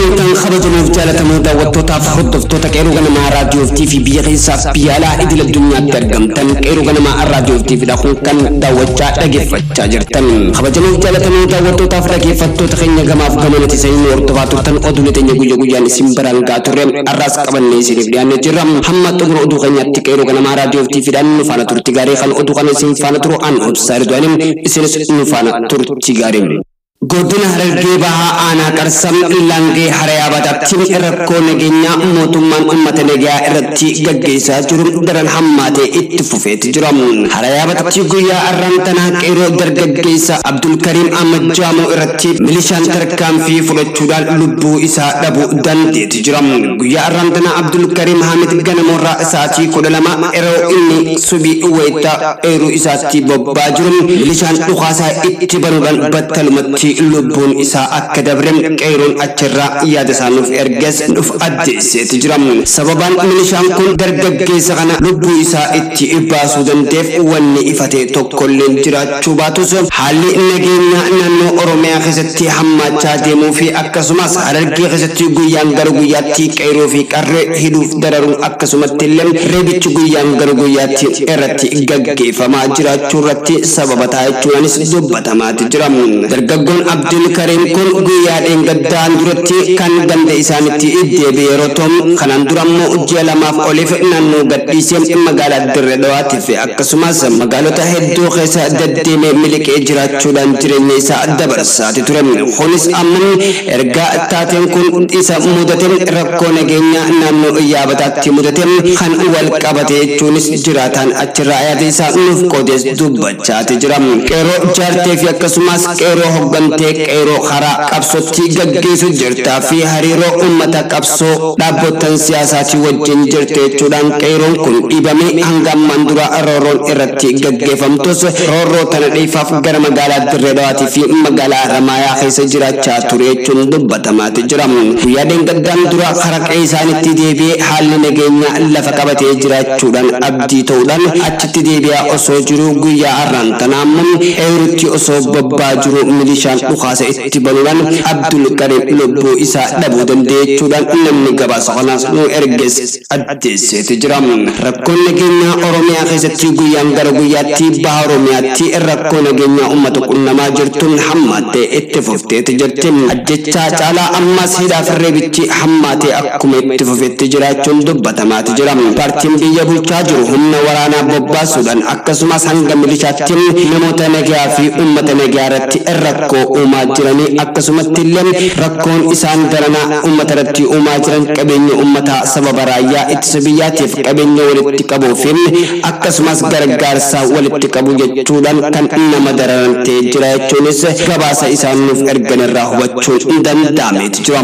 Akkamitan kabajamuuf jaalatamoo daawwattootaaf hordoftoota qeerroo ganamaa raadiyoo fi TV biyya keessaaf biyya alaa idil addunyaatti argamtan qeerroo ganamaa raadiyoo fi TV kun kan daawwachaa dhageeffachaa jirtan. Kabajamuuf jaalatamoo daawwattootaaf dhaggeeffattoota keenya gamaaf gamanatti sanii hordofaa turtan oduu teenya guyyaa guyyaan isin biraan gaa turre arraas qabannee isiniif dhiyaannee jirra. Hamma xumura oduu keenyaatti qeerroo ganamaa raadiyoo fi TV dhaan nu faana turti gaarii kan oduu kana isin faana turu an obsaa Ridwaanin isinis nu faana turti gaarii. Godina Harargee Bahaa aanaa Qarsam Langee Harayaa Bataatti rakkoo nageenyaa mootummaan uummata nagaa irratti gaggeessaa jiru daran hammaatee itti fufeeti jira. Harayaa Bataatti guyyaa arraantanaa qeerroo dargaggeessa Abdul Karim Ahmad Jaamoo irratti milishaan tarkaanfii fudhachuudhaan lubbuu isaa dhabuu dandeetti jira. Guyyaa arraantanaa Abdul Karim Ahmad ganamoorraa sa'aatii 12 yeroo inni subii wayita eeruu isaatti bobbaa jiru milishaan dhukaasaa itti banuudhaan battalumatti lubbuun isaa akka dabrem qeerroon achirraa yaada isaanuuf erges nuuf addeesseeti jira. Sababaan milishaan kun dargaggeessa kana lubbuu isaa itti baasuu dandeef wanni ifatee tokkollee jiraachuu baatus haalli nageenyaa naannoo Oromiyaa keessatti hammaachaa deemuu fi akkasumas Harargee keessatti guyyaan gara guyyaatti qeerroo fi qarree hidhuuf dararuun akkasumatti illee reebichi guyyaan gara guyyaatti irratti gaggeeffamaa jiraachuu irratti sababa ta'achuunis dubbatamaati jira. Dargaggoon Abdul Karim kun guyyaa dheengaddaan duratti kan ganda isaanitti deebi'e yeroo ta'u kanaan durammoo ji'a lamaaf oliif naannoo gadhiisee magaalaa Dirree Dhawaatiif akkasumas magaalota hedduu keessa deddeemee miliqee jiraachuudhaan jireenya isaa dabarsaati ture. Kunis ammoo erga taateen kun isa mudate rakkoo nageenyaa naannoo Yaabataatti mudate kan wal qabate jechuunis jiraataan achirraa yaada isaa nuuf qoodes dubbachaati jira. Qeerroo jaartee fi akkasumas qeerroo hoggantee qeerroo karaa qabsootti gaggeessu jirtaa fi hariiroo uummata qabsoo dhaabbotan siyaasaatii wajjin jirte jechuudhaan qeerroon kun dhiibame hanga ammaan dura roorroon irratti gaggeeffamtus roorroo tana dhiifaaf gara magaalaa Dirree Dhawaatii fi magaalaa Haramaayaa keessa jiraachaa ture jechuun dubbatamaati jira. Guyyaa dheengaddaan dura karaa isaanitti deebi'ee haalli nageenyaa lafa qabatee jiraachuudhaan abdii ta'uudhaan achitti deebi'aa osoo jiru guyyaa arraantanaa ammoo eerutti osoo bobbaa jiru milishaan dhukaasa itti banuudhaan Abdul Karim lubbuu isaa dhabuu dandeechuudhaan namni gabaasa kanaas nu erges addeesseeti jira. Rakkoon nageenyaa Oromiyaa keessatti guyyaan gara guyyaatti baha Oromiyaatti rakkoo nageenyaa uummata qunnamaa jirtuun hammaattee itti fufteeti jirti. Ajjechaa caalaa ammas hidhaaf reebichi hammaatee akkuma itti fufetti jiraachuun dubbatamaati jira. Paartiin biyya bulchaa jiru humna waraanaa bobbaasuudhaan akkasumas hanga milishaatti namoota nagaa fi uummata nagaa irratti rakkoo uumaa jiranii akkasumatti illee rakkoon isaan daranaa uummata irratti uumaa jiran qabeenya uummataa sababa raayyaa ittisa biyyaatiif qabeenya walitti qabuu fi akkasumas gargaarsaa walitti qabu jechuudhaan kan nama dararan ta'ee jira jechuunis gabaasa isaan nuuf ergan irraa hubachuun danda'ameeti jira.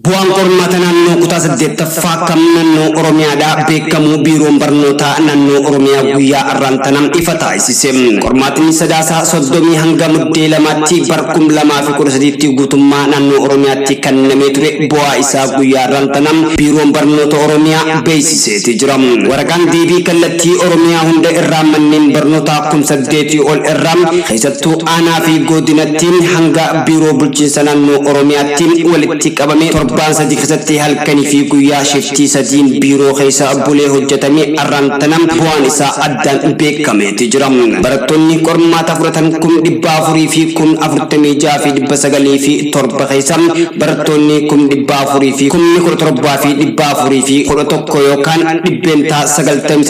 Bu'aan qormaata naannoo kutaa 8ffaa kan naannoo Oromiyaadhaa beekamu biiroon barnootaa naannoo Oromiyaa guyyaa arraantanaa ifa taasise. Qormaatni sadaasaa 30 hanga muddee 2tti bara 2013tti guutummaa naannoo Oromiyaatti kennamee ture bu'aa isaa guyyaa arraantanaa biiroon barnoota Oromiyaa beeksiseeti jira. Waraqaan deebii kallattii Oromiyaa hunda irraa manneen barnootaa 8,000 ol irraa keessattuu aanaa fi godinatti hanga biiroo bulchiinsa naannoo Oromiyaatti walitti qabame torbaan sadii keessatti halkanii fi guyyaa shiftii sadiin biiroo keessa bulee hojjetame arraantanaa bu'aan isaa addaan beekameeti jira. Barattoonni qormaata fudhatan 400 fi 46 fi 900 fi 7 keessa barattoonni 400 fi 17 fi 400 fi 11 yookaan dhibbeentaa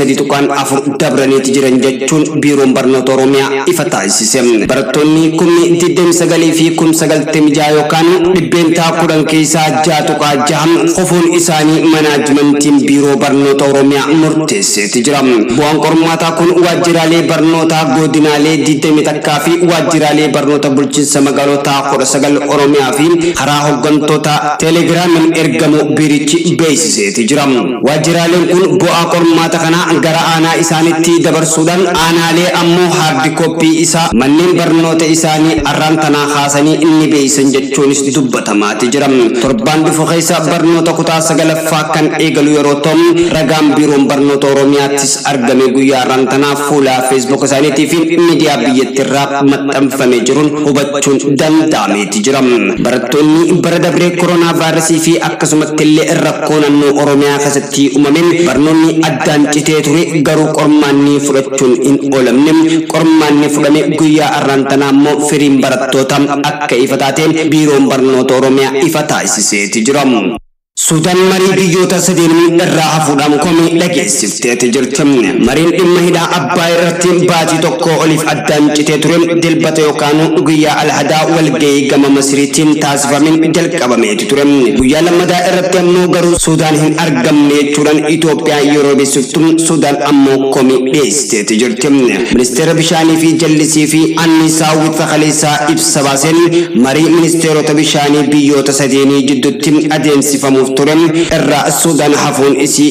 93.4 dabraniiti jiran jechuun biiroon barnoota Oromiyaa ifa taasise. Barattoonni 29 fi 96 yookaan dhibbeentaa 10 keessaa tuqaa jaham qofuun isaanii manaajimentiin biiroo barnoota Oromiyaa murteesseeti jira. Bu'aan qormaataa kun waajjiraalee barnootaa godinaalee 21 fi waajjiraalee barnoota bulchiinsa magaalotaa 19 Oromiyaa fi karaa hooggantoota teelegiraamiin ergamu biirichi beeksiseeti jira. Waajjiraaleen kun bu'aa qormaata kana gara aanaa isaanitti dabarsuudhaan aanaalee ammoo haardi koppii isaa manneen barnoota isaanii arraantanaa kaasanii inni beeysan jechuunis dubbatamaati jira. Torbaan torbaan dhufu keessa barnoota kutaa sagalaffaa kan eegalu yeroo ta'u ragaan biiroon barnoota Oromiyaattis argame guyyaa rantanaa fuula Facebook isaaniitii fi miidiyaa biyyattiirraa maxxanfamee jiruun hubachuun danda'ameeti jira. Barattoonni bara dabree koronaa vaayirasii fi akkasumatti illee rakkoo naannoo Oromiyaa keessatti uumameen barnoonni addaan citee ture garuu qormaanni fudhachuun hin oolamne. Qormaanni fudhame guyyaa rantanaa immoo firiin barattoota akka ifa taateen biiroon barnoota Oromiyaa ifa taasiseeti jira. Suudaan marii biyyoota sadeenii irraa hafuudhaan komii dhageessifteeti jirti. Mariin dhimma hidhaa Abbaay irratti baatii tokko oliif addaan citee ture dilbata yookaan guyyaa alhadaa walgahii gama Masiriitiin taasifameen jalqabameeti ture. Guyyaa lammadaa irratti ammoo garuu Suudaan hin argamne jechuudhaan Itoophiyaa yeroo beeksiftu Suudaan ammoo komii dhiyeessiteeti jirti. Ministeera bishaanii fi jallisii fi anniisaa Witfa Kaleessaa ibsa baaseen marii ministeerota bishaanii biyyoota sadeenii jidduutti adeemsifamuuf turan irraa Suudaan hafuun isii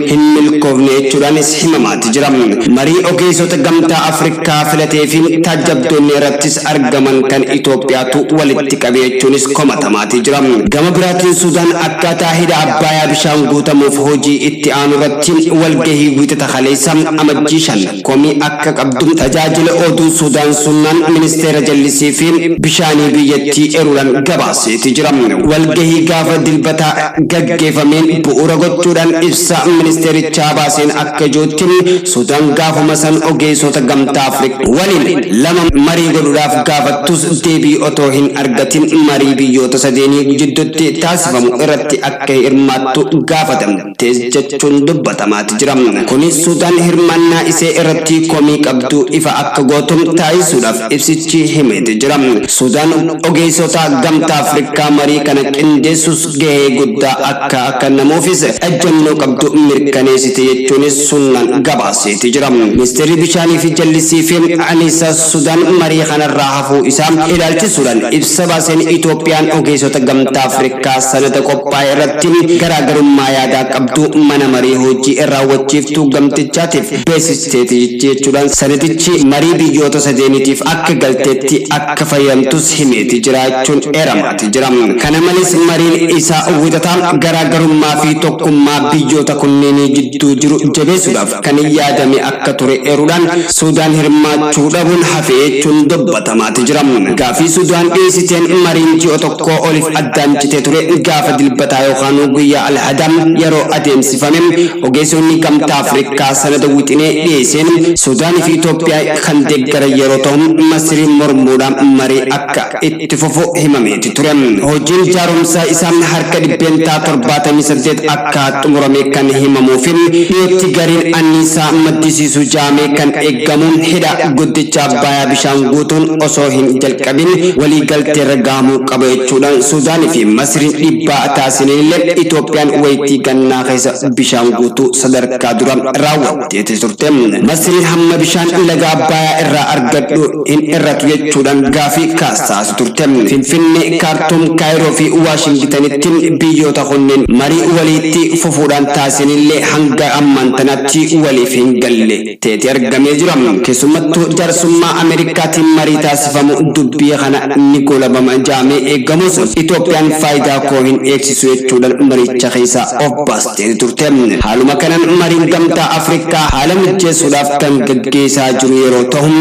hin milkoofne jechuudhaanis himamaati jira. Marii ogeessota gamtaa Afrikaa filatee fi taajabdoonni irrattis argaman kan Itoophiyaatu walitti qabe jechuunis komatamaati jira. Gama biraatiin Suudaan akkaataa hidha Abbayaa bishaan guutamuuf hojii itti aanu irratti walgahii Wixata Kaleessaa amajjii 5 komii akka qabdu tajaajila oduu Suudaan sunnaan ministeera jallisii fi bishaanii biyyattii eruudhaan gabaaseeti jira. Walgahii gaafa dilbataa gaggeeffameen bu'uura gochuudhaan ibsa ministeerichaa baaseen akka jootti Suudaan gaafuma san ogeessota gamtaa Afrikaa waliin lama marii godhuudhaaf gaafattus deebii otoo hin argatin marii biyyoota sadeenii jidduutti taasifamu irratti akka hirmaattu gaafatamte jechuun dubbatamaati jira. Kunis Suudaan hirmaannaa isee irratti komii qabdu ifa akka gootu taasisuudhaaf ibsichi himeeti jira. Suudaan ogeessota gamtaa Afrikaa marii kana qindeessuus gahee guddaa akka namoofis ejjennoo qabdu mirkaneessite jechuunis sunnaan gabaaseeti jira. Ministeerri bishaanii fi jallisii fi anniisaa Suudaan marii kanarraa hafuu isaa ilaalchisuudhaan ibsa baaseen Itoophiyaan ogeessota gamtaa Afrikaa sanada qophaa'e irratti garaagarummaa yaadaa qabdu mana marii hojii raawwachiiftuu gamtichaatiif beeksisteeti jechuudhaan sanadichi marii biyyoota sadeeniitiif akka galteetti akka fayyamtus himeeti jiraachuun eeramaati jira. Kana malees mariin isaa wixataa garaagarummaa fi tokkummaa biyyoota kunneenii jidduu jiru jabeessuudhaaf kan yaadame akka ture eeruudhaan Suudaan hirmaachuu dhabuun hafee jechuun dubbatamaati jira. Gaafii Suudaan dhiyeessiteen mariin ji'a tokko oliif addaan citee ture gaafa dilbataa yookaan guyyaa alhadaa yeroo adeemsifame ogeessonni gamtaa Afrikaa sanada wixinee dhiyeesseen Suudaan fi Itoophiyaa kan deeggaran yeroo ta'u Masiriin mormuudhaan marii akka itti fufu himameeti ture. Hojiin jaarumsaa isaa harka dhibbeentaa 78 akka xumurame kan himamuuf dhiyootti gariin anniisaa maddisiisu jaamee kan eeggamuun hidha guddicha Abbayaa bishaan guutuun osoo hin jalqabin waliigaltee irra gahamuu qaba jechuudhaan Suudaanii fi Masriin dhiibbaa taasisaniillee Itoophiyaan wayitii gannaa keessa bishaan guutuu sadarkaa dura raawwatteeti turte. Masriin hamma bishaan laga Abbayaa irraa argadhu hin irratu jechuudhaan gaafii kaasaa turte. Finfinnee, Kaartuum, Kaayiroo fi Waashingitanitti biyyoota kunneen marii walitti fufuudhaan taasisanillee hanga ammaan tanatti waliif hin galle teeti argamee jira. Keessumattuu jaarsummaa Ameerikaatiin marii taasifamu dubbii kana ni golabama jaamee eeggamus Itoophiyaan faayidaa koo hin eegsisu jechuudhaan maricha keessaa of baastee turte. Haaluma kanaan mariin gamtaa Afrikaa haala mijeessuudhaaf kan gaggeessaa jiru yeroo ta'u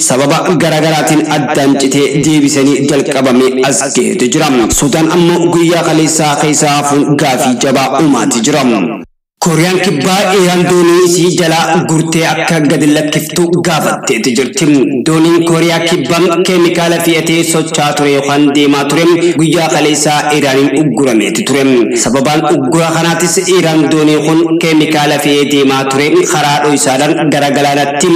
sababa garaagaraatiin addaan citee deebisanii jalqabamee as gaheetu jira. Suudaan ammoo guyyaa kaleessaa keessaa hafuun gaafii jabaa uumaati jira. Kooriyaan kibbaa Iraan doonii isii jalaa gurtee akka gadi lakkiftu gaafatteeti jirti. Dooniin Kooriyaa kibbaa keemikaala fe'atee socho'aa ture yookaan deemaa ture guyyaa kaleessaa Iraaniin uggurameeti ture. Sababaan uggura kanaatis Iraan doonii kun keemikaala fe'ee deemaa ture karaa dho'isaadhaan gara galaanaatti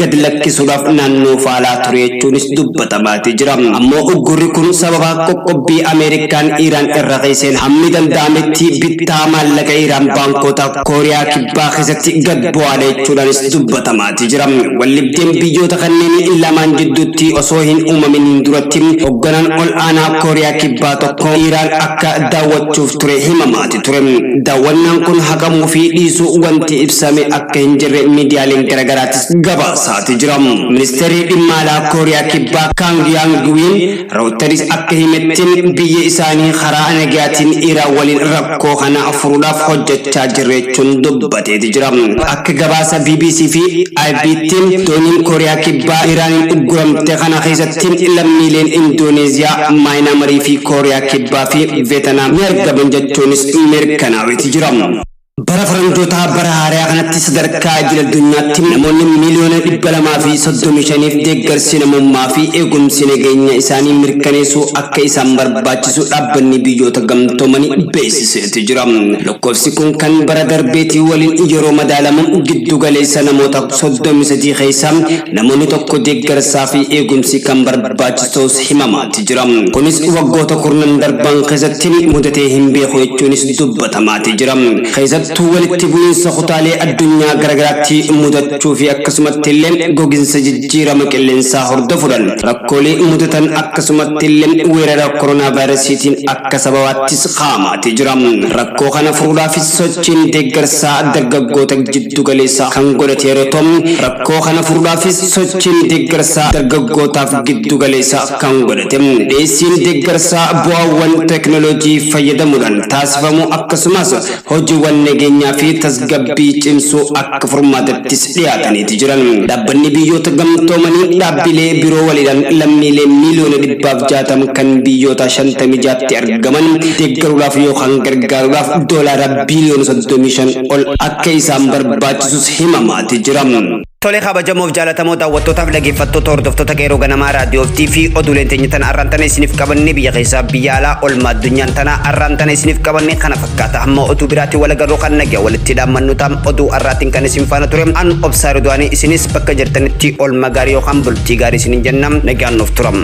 gadi lakkisuudhaaf naannoo faalaa ture jechuunis dubbatamaati jira. Ammoo uggurri kun sababa qoqqobbii Ameerikaan Iraan irra geesseen hammi danda'ametti bittaa maallaqa Iraan baankota Kooriyaa Kibbaa keessatti gad bu'aadha jechuudhaanis dubbatamaati jira. Wallibdeen biyyoota kanneen lamaan gidduutti osoo hin uumamin duratti hoogganaan ol aanaa Kooriyaa Kibbaa tokko Iraan akka daawwachuuf ture himamaati ture. Daawwannaan kun haqamuu fi dhiisuu wanti ibsame akka hin jirre miidiyaaleen garaagaraatis gabaasaati jira. Ministeerri dhimma alaa Kooriyaa Kibbaa Kang Yang-win Reuters akka himettiin biyya isaanii karaa nagaatiin Iraan waliin rakkoo kana furuudhaaf hojjechaa jiraachuun dubbateeti jira. Akka gabaasa BBC fi IBT'n dooniin Kooriyaa Kibbaa Iraaniin ugguramte kana keessatti lammiileen Indooneeziyaa, Maayinaamarii fi Kooriyaa Kibbaa fi Veetnaam ni argaman jechuunis mirkanaa'eeti jira. Bara faranjoota bara haaraa kanatti sadarkaa idil addunyaatti namoonni miliyoona 235 fi deeggarsi namummaa fi eegumsi nageenya isaanii mirkaneessuu akka isaan barbaachisu dhaabbanni biyyoota gamtoomanii beeksiseeti jira. Lakkoofsi kun kan bara darbeetii waliin yeroo madaalamu giddu galeessa namoota 33 keessaa namoonni tokko deeggarsaa fi eegumsi kan barbaachisus himamaati jira. Kunis waggoota kurnan darban keessatti mudatee hin beeku jechuunis dubbatamaati jira. Walitti bu'iinsa kutaalee addunyaa garagaraatti mudachuu fi akkasumatti illee gogiinsa jijjiirama qilleensaa hordofuudhaan rakkoolee mudatan akkasumatti illee weerara koronaa vaayirasiitiin akka sababaattis kaa'amaati jira. Rakkoo kana furuudhaafis sochiin deeggarsaa dargaggoota jiddu galeessaa kan godhate yeroo ta'u, rakkoo kana furuudhaafis sochiin deeggarsaa dargaggootaaf giddu galeessaa kan godhate. Dhiyeessiin deeggarsaa bu'aawwan teekinooloojii fayyadamuudhaan taasifamu akkasumas hojiiwwan nageenyaa fi tasgabbii cimsuu akka furmaatattis dhiyaataniiti jiran. Dhaabbanni biyyoota gamtoomanii dhaabbilee biroo waliin lammiilee miliyoona 160 kan biyyoota 56tti argaman deeggaruudhaaf yookaan gargaaruudhaaf doolaara biliyoona 35 ol akka isaan barbaachisus himamaati jira. Tole kabajamoo jaalatamoo daawwattootaaf dhaggeeffattoota hordoftoota qeeroo ganamaa raadiyoo TV oduuleen teenya tana arraantana isiniif qabanne biyya keessaa biyya alaa olmaa addunyaan tana arraantana isiniif qabanne kana fakkaata. Amma oduu biraatti wal agarroo kan nagaa walitti dhaammannu taam oduu arraatiin kan isin faana ture an obsaa Ridwaanii isinis bakka jirtanitti olma gaarii yookaan bultii gaarii isinin jennam nagaan nuuf turam.